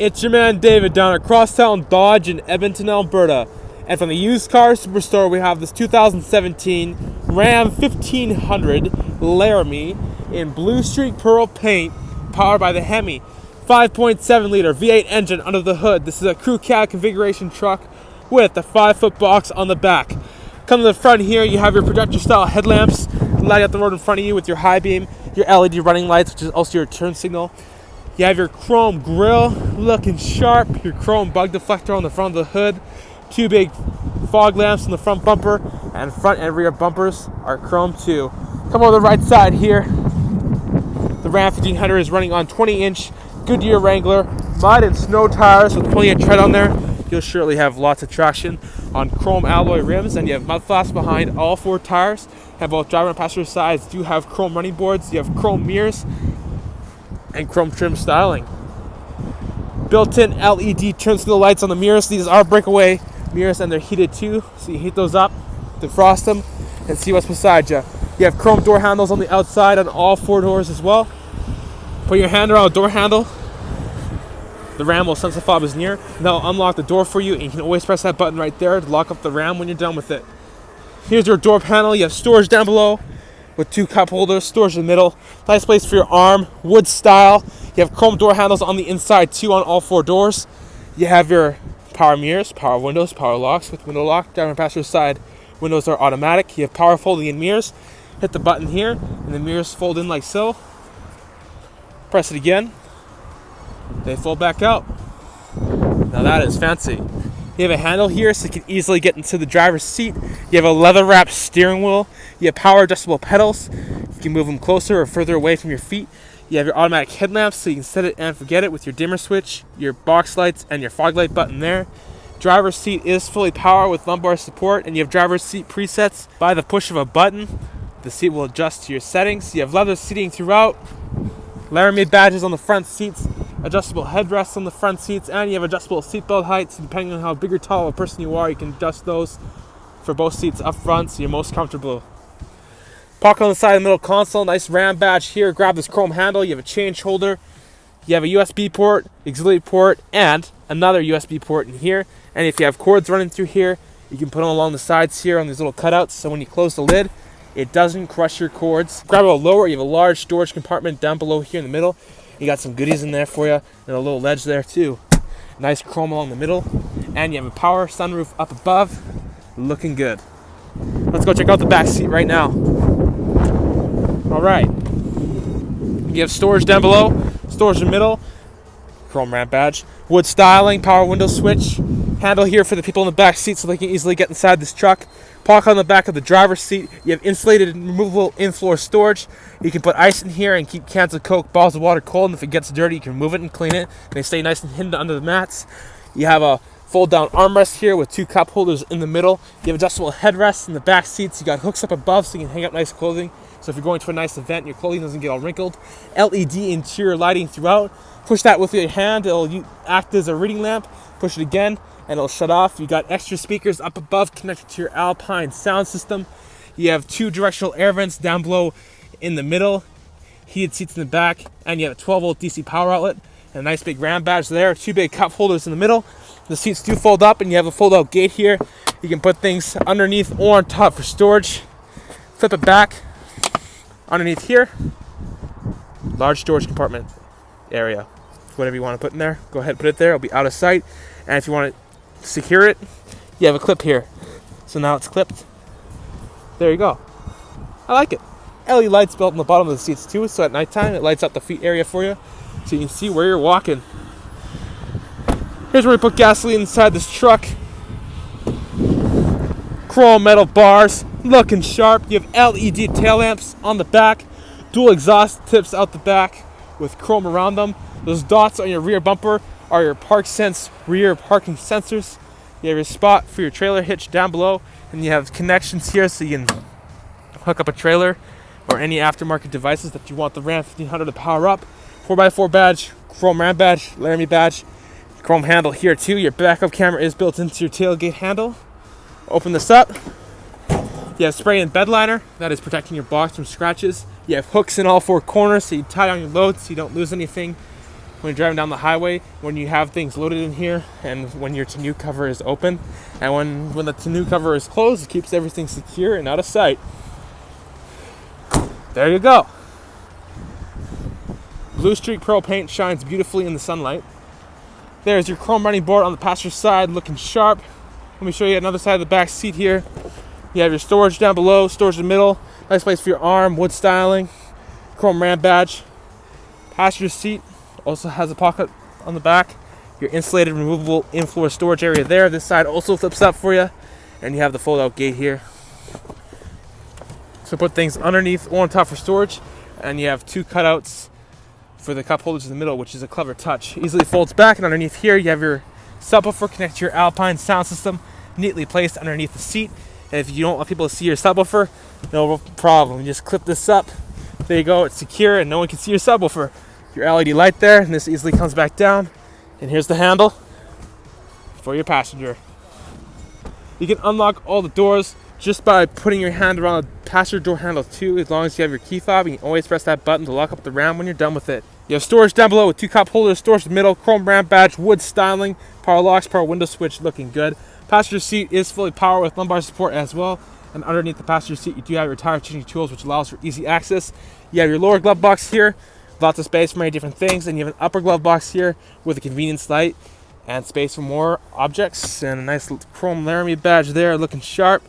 It's your man David down at Crosstown Dodge in Edmonton, Alberta. And from the used car superstore, we have this 2017 Ram 1500 Laramie in blue streak pearl paint, powered by the Hemi 5.7 liter V8 engine under the hood. This is a crew cab configuration truck with a 5-foot box on the back. Come to the front here, you have your projector style headlamps light up the road in front of you with your high beam, your LED running lights, which is also your turn signal. You have your chrome grille looking sharp, your chrome bug deflector on the front of the hood, 2 big fog lamps on the front bumper, and front and rear bumpers are chrome too. Come over the right side here. The Ram 1500 is running on 20-inch Goodyear Wrangler mud and snow tires with plenty of tread on there. You'll surely have lots of traction on chrome alloy rims, and you have mud flaps behind all 4 tires. Have both driver and passenger sides do have chrome running boards. You have chrome mirrors and chrome trim styling. Built-in LED turn signal lights on the mirrors. These are breakaway mirrors and they're heated too, so you heat those up, defrost them, and see what's beside you. You have chrome door handles on the outside on all 4 doors as well. Put your hand around the door handle. The Ram will sense the fob is near. That'll unlock the door for you, and you can always press that button right there to lock up the Ram when you're done with it. Here's your door panel. You have storage down below with 2 cup holders, storage in the middle, nice place for your arm, wood style. You have chrome door handles on the inside too on all 4 doors. You have your power mirrors, power windows, power locks with window lock. Driver and passenger side windows are automatic. You have power folding in mirrors. Hit the button here and the mirrors fold in like so. Press it again. They fold back out. Now that is fancy. You have a handle here so you can easily get into the driver's seat. You have a leather wrapped steering wheel. You have power adjustable pedals. You can move them closer or further away from your feet. You have your automatic headlamps so you can set it and forget it with your dimmer switch, your box lights, and your fog light button there. Driver's seat is fully powered with lumbar support, and you have driver's seat presets by the push of a button. The seat will adjust to your settings. You have leather seating throughout. Laramie badges on the front seats, adjustable headrests on the front seats, and you have adjustable seatbelt heights. Depending on how big or tall a person you are, you can adjust those for both seats up front so you're most comfortable. Pocket on the side of the middle console, nice Ram badge here. Grab this chrome handle. You have a change holder. You have a USB port, auxiliary port, and another USB port in here. And if you have cords running through here, you can put them along the sides here on these little cutouts, so when you close the lid, it doesn't crush your cords. Grab it a little lower. You have a large storage compartment down below here in the middle. You got some goodies in there for you, and a little ledge there too. Nice chrome along the middle, and you have a power sunroof up above. Looking good. Let's go check out the back seat right now. All right. You have storage down below, storage in the middle, chrome Ram badge, wood styling, power window switch, handle here for the people in the back seat so they can easily get inside this truck. Pocket on the back of the driver's seat. You have insulated and removable in-floor storage. You can put ice in here and keep cans of Coke, bottles of water cold, and if it gets dirty, you can remove it and clean it. And they stay nice and hidden under the mats. You have a fold-down armrest here with 2 cup holders in the middle. You have adjustable headrests in the back seats. You got hooks up above so you can hang up nice clothing. So if you're going to a nice event, your clothing doesn't get all wrinkled. LED interior lighting throughout. Push that with your hand. It'll act as a reading lamp. Push it again, and it'll shut off. You got extra speakers up above connected to your Alpine Sound System. You have 2 directional air vents down below in the middle, heated seats in the back, and you have a 12-volt DC power outlet and a nice big Ram badge there. 2 big cup holders in the middle. The seats do fold up, and you have a fold-out gate here. You can put things underneath or on top for storage. Flip it back. Underneath here, large storage compartment area. Whatever you want to put in there, go ahead and put it there. It'll be out of sight. And if you want to secure it, you have a clip here. So now it's clipped. There you go. I like it. LED lights built on the bottom of the seats too, so at nighttime it lights up the feet area for you, so you can see where you're walking. Here's where we put gasoline inside this truck. Chrome metal bars, looking sharp. You have LED tail lamps on the back, dual exhaust tips out the back with chrome around them. Those dots on your rear bumper are your ParkSense Rear Parking Sensors. You have your spot for your trailer hitch down below, and you have connections here so you can hook up a trailer or any aftermarket devices that you want the Ram 1500 to power up. 4x4 badge, chrome Ram badge, Laramie badge, chrome handle here too. Your backup camera is built into your tailgate handle. Open this up. You have spray and bed liner that is protecting your box from scratches. You have hooks in all 4 corners so you tie down your load so you don't lose anything when you're driving down the highway, when you have things loaded in here, and when your tonneau cover is open. And when the tonneau cover is closed, it keeps everything secure and out of sight. There you go. Blue Streak Pearl paint shines beautifully in the sunlight. There's your chrome running board on the passenger side, looking sharp. Let me show you another side of the back seat here. You have your storage down below, storage in the middle. Nice place for your arm, wood styling, chrome Ram badge. Passenger seat also has a pocket on the back. Your insulated removable in-floor storage area there. This side also flips up for you. And you have the fold-out gate here. So put things underneath or on top for storage. And you have two cutouts for the cup holders in the middle, which is a clever touch. Easily folds back, and underneath here you have your subwoofer connected to your Alpine Sound System, neatly placed underneath the seat. And if you don't want people to see your subwoofer, no problem. You just clip this up. There you go. It's secure, and no one can see your subwoofer. Your LED light there, and this easily comes back down. And here's the handle for your passenger. You can unlock all the doors just by putting your hand around the passenger door handle too. As long as you have your key fob, you can always press that button to lock up the Ram when you're done with it. You have storage down below with two cup holders, storage in the middle, chrome Ram badge, wood styling, power locks, power window switch, looking good. Passenger seat is fully powered with lumbar support as well. And underneath the passenger seat, you do have your tire changing tools, which allows for easy access. You have your lower glove box here, lots of space for many different things. And you have an upper glove box here with a convenience light and space for more objects. And a nice chrome Laramie badge there, looking sharp.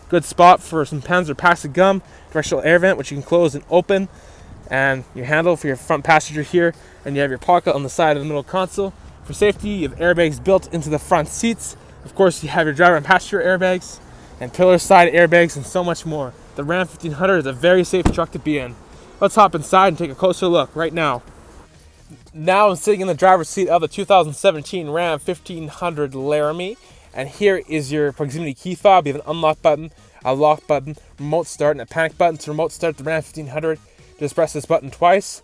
Good spot for some pens or packs of gum. Directional air vent, which you can close and open. And your handle for your front passenger here. And you have your pocket on the side of the middle console. For safety, you have airbags built into the front seats. Of course, you have your driver and passenger airbags, and pillar side airbags, and so much more. The Ram 1500 is a very safe truck to be in. Let's hop inside and take a closer look right now. Now I'm sitting in the driver's seat of the 2017 Ram 1500 Laramie, and here is your proximity key fob. You have an unlock button, a lock button, remote start, and a panic button. To remote start the Ram 1500, just press this button twice.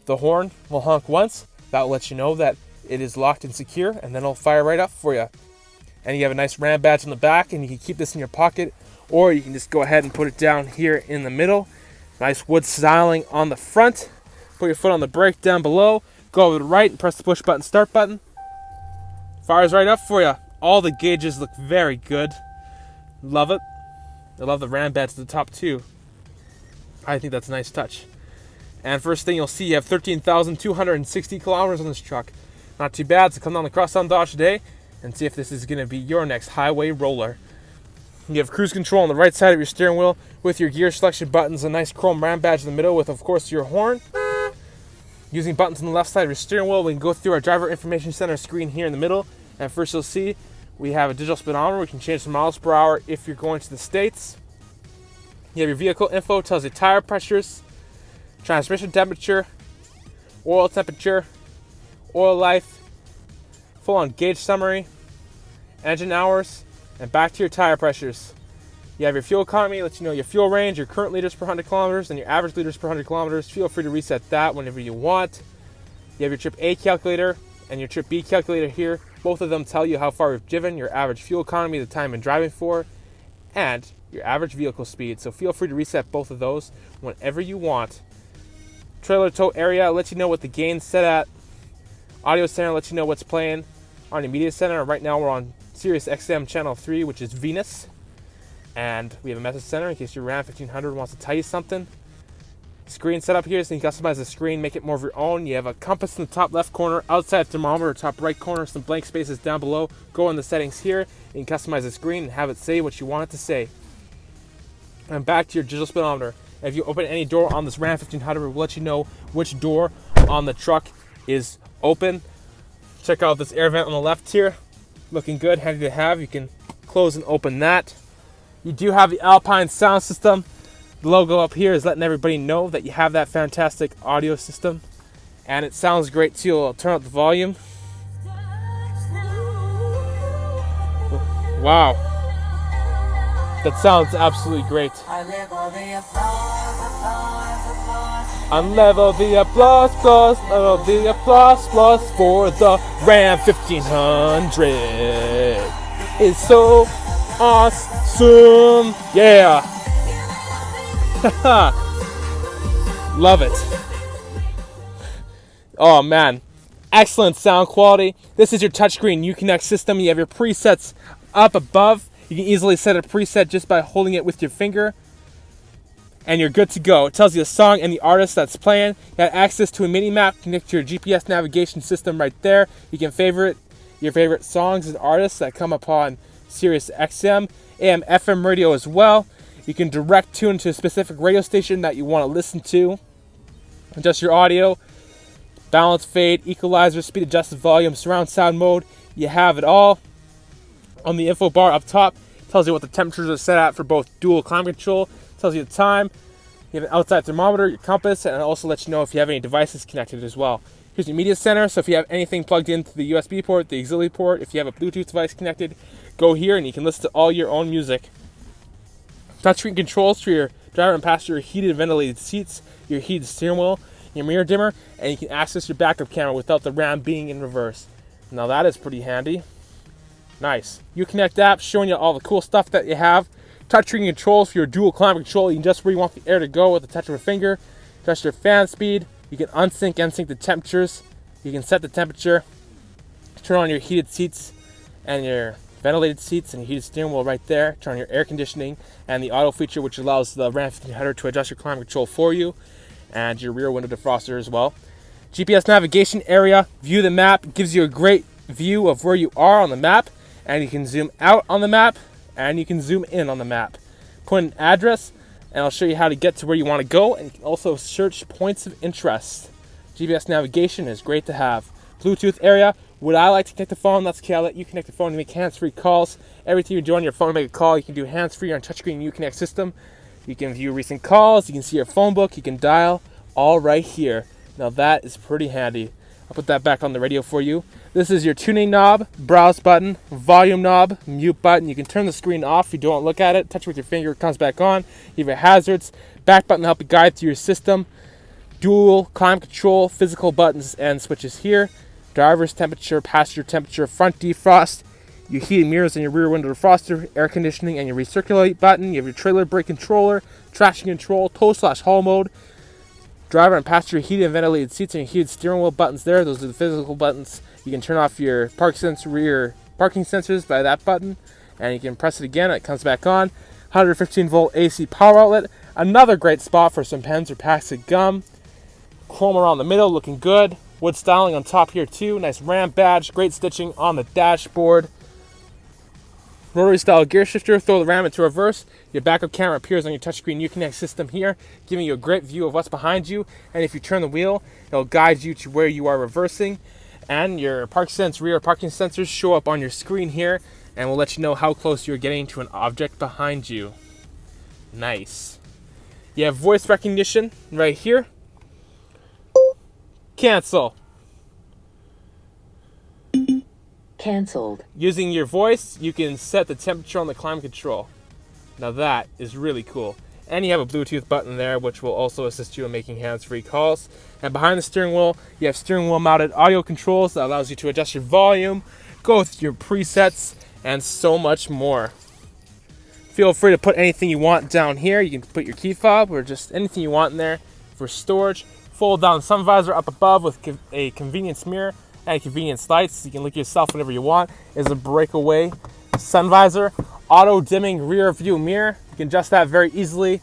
The horn will honk once. That will let you know that it is locked and secure, and then it'll fire right up for you. And you have a nice Ram badge on the back, and you can keep this in your pocket, or you can just go ahead and put it down here in the middle. Nice wood styling on the front. Put your foot on the brake down below. Go over to the right and press the push button, start button. Fires right up for you. All the gauges look very good. Love it. I love the Ram badge at the top too. I think that's a nice touch. And first thing you'll see, you have 13,260 kilometers on this truck. Not too bad, so come down to Crosstown Dodge today and see if this is going to be your next highway roller. You have cruise control on the right side of your steering wheel with your gear selection buttons, a nice chrome Ram badge in the middle with, of course, your horn. Using buttons on the left side of your steering wheel, we can go through our driver information center screen here in the middle. And first you'll see we have a digital speedometer. We can change the miles per hour if you're going to the States. You have your vehicle info, tells you tire pressures, transmission temperature, oil temperature, oil life, full on gauge summary, engine hours, and back to your tire pressures. You have your fuel economy, lets you know your fuel range, your current liters per 100 kilometers, and your average liters per 100 kilometers. Feel free to reset that whenever you want. You have your trip A calculator and your trip B calculator here. Both of them tell you how far you've driven, your average fuel economy, the time you're driving for, and your average vehicle speed. So feel free to reset both of those whenever you want. Trailer tow area lets you know what the gain's set at. Audio center lets you know what's playing on your media center. Right now we're on SiriusXM channel 3, which is Venus. And we have a message center in case your Ram 1500 wants to tell you something. Screen setup here, so you can customize the screen, make it more of your own. You have a compass in the top left corner, outside thermometer, top right corner, some blank spaces down below. Go in the settings here, you can customize the screen and have it say what you want it to say. And back to your digital speedometer. If you open any door on this Ram 1500, we'll let you know which door on the truck is open. Check out this air vent on the left here. Looking good, handy to have. You can close and open that. You do have the Alpine Sound System. The logo up here is letting everybody know that you have that fantastic audio system. And it sounds great too. I'll turn up the volume. Wow. That sounds absolutely great. I level the applause, level the applause for the Ram 1500. It's so awesome. Yeah. Love it. Oh man, Excellent sound quality. This is your touchscreen Uconnect system. You have your presets up above. You can easily set a preset just by holding it with your finger, and you're good to go. It tells you the song and the artist that's playing. You have access to a mini map, connect to your GPS navigation system right there. You can favorite your favorite songs and artists that come upon SiriusXM, AM, FM radio as well. You can direct tune to a specific radio station that you want to listen to. Adjust your audio, balance, fade, equalizer, speed adjusted volume, surround sound mode. You have it all. On the info bar up top, it tells you what the temperatures are set at for both dual climate control. It tells you the time. You have an outside thermometer, your compass, and it also lets you know if you have any devices connected as well. Here's your media center, so if you have anything plugged into the USB port, the auxiliary port, if you have a Bluetooth device connected, go here and you can listen to all your own music. Touchscreen controls for your driver and passenger heated and ventilated seats, your heated steering wheel, your mirror dimmer, and you can access your backup camera without the RAM being in reverse. Now that is pretty handy. Nice. Uconnect app showing you all the cool stuff that you have. Touchscreen controls for your dual climate control. You can adjust where you want the air to go with the touch of a finger. Adjust your fan speed. You can unsync and sync the temperatures. You can set the temperature. Turn on your heated seats and your ventilated seats and your heated steering wheel right there. Turn on your air conditioning and the auto feature, which allows the Ram 1500 to adjust your climate control for you, and your rear window defroster as well. GPS navigation area, view the map. It gives you a great view of where you are on the map, and you can zoom out on the map and you can zoom in on the map. Put an address and I'll show you how to get to where you want to go, and you can also search points of interest. GPS navigation is great to have. Bluetooth area, would I like to connect the phone? That's okay, I'll let you connect the phone to make hands-free calls. Everything you do on your phone to make a call, you can do hands-free on touchscreen Uconnect system. You can view recent calls, you can see your phone book, you can dial, all right here. Now that is pretty handy. I'll put that back on the radio for you. This is your tuning knob, browse button, volume knob, mute button. You can turn the screen off if you don't look at it. Touch it with your finger, it comes back on. You have your hazards, back button to help you guide through your system. Dual climate control, physical buttons and switches here. Driver's temperature, passenger temperature, front defrost. Your heated mirrors and your rear window defroster, air conditioning and your recirculate button. You have your trailer brake controller, traction control, tow/haul mode. Driver and passenger heated and ventilated seats and your heated steering wheel buttons there. Those are the physical buttons. You can turn off your ParkSense Rear Parking Sensors by that button, and you can press it again, it comes back on. 115 volt AC power outlet. Another great spot for some pens or packs of gum. Chrome around the middle, looking good. Wood styling on top here too. Nice Ram badge, great stitching on the dashboard. Rotary style gear shifter, throw the Ram into reverse. Your backup camera appears on your touchscreen Uconnect system here, giving you a great view of what's behind you. And if you turn the wheel, it'll guide you to where you are reversing. And your ParkSense Rear Parking Sensors show up on your screen here, and will let you know how close you're getting to an object behind you. Nice. You have voice recognition right here. Cancel. Cancelled. Using your voice, you can set the temperature on the climate control. Now that is really cool. And you have a Bluetooth button there, which will also assist you in making hands-free calls. And behind the steering wheel, you have steering wheel mounted audio controls that allows you to adjust your volume, go with your presets, and so much more. Feel free to put anything you want down here. You can put your key fob or just anything you want in there for storage. Fold down sun visor up above with a convenience mirror and convenience lights. You can look yourself whenever you want. Is a breakaway sun visor. Auto dimming rear view mirror. You can adjust that very easily.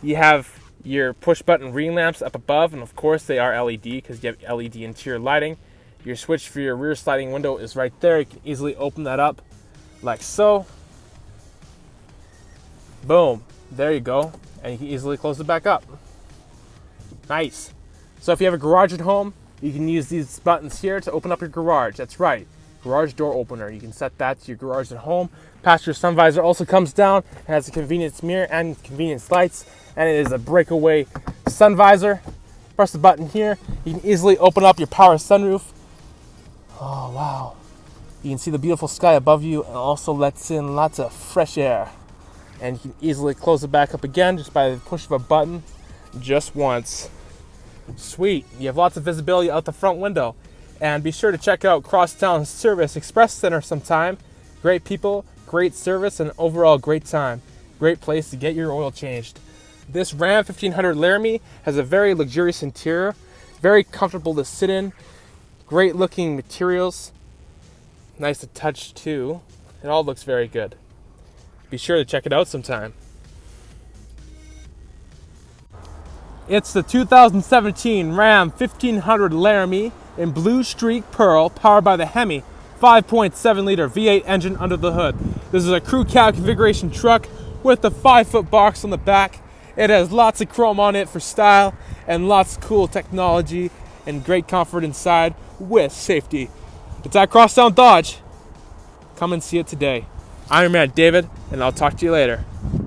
You have your push button reading lamps up above, and of course they are LED because you have LED interior lighting. Your switch for your rear sliding window is right there. You can easily open that up like so. Boom. There you go. And you can easily close it back up. Nice. So if you have a garage at home, you can use these buttons here to open up your garage. That's right. Garage door opener. You can set that to your garage at home. Passenger sun visor also comes down. It has a convenience mirror and convenience lights. And it is a breakaway sun visor. Press the button here. You can easily open up your power sunroof. Oh, wow. You can see the beautiful sky above you, and also lets in lots of fresh air. And you can easily close it back up again just by the push of a button just once. Sweet. You have lots of visibility out the front window. And be sure to check out Crosstown Service Express Center sometime. Great people, great service, and overall great time. Great place to get your oil changed. This Ram 1500 Laramie has a very luxurious interior, very comfortable to sit in. Great looking materials. Nice to touch too. It all looks very good. Be sure to check it out sometime. It's the 2017 Ram 1500 Laramie in Blue Streak Pearl, powered by the Hemi 5.7 liter V8 engine under the hood. This is a crew cab configuration truck with a 5-foot box on the back. It has lots of chrome on it for style and lots of cool technology and great comfort inside with safety. It's at Crosstown Dodge. Come and see it today. I'm your man David, and I'll talk to you later.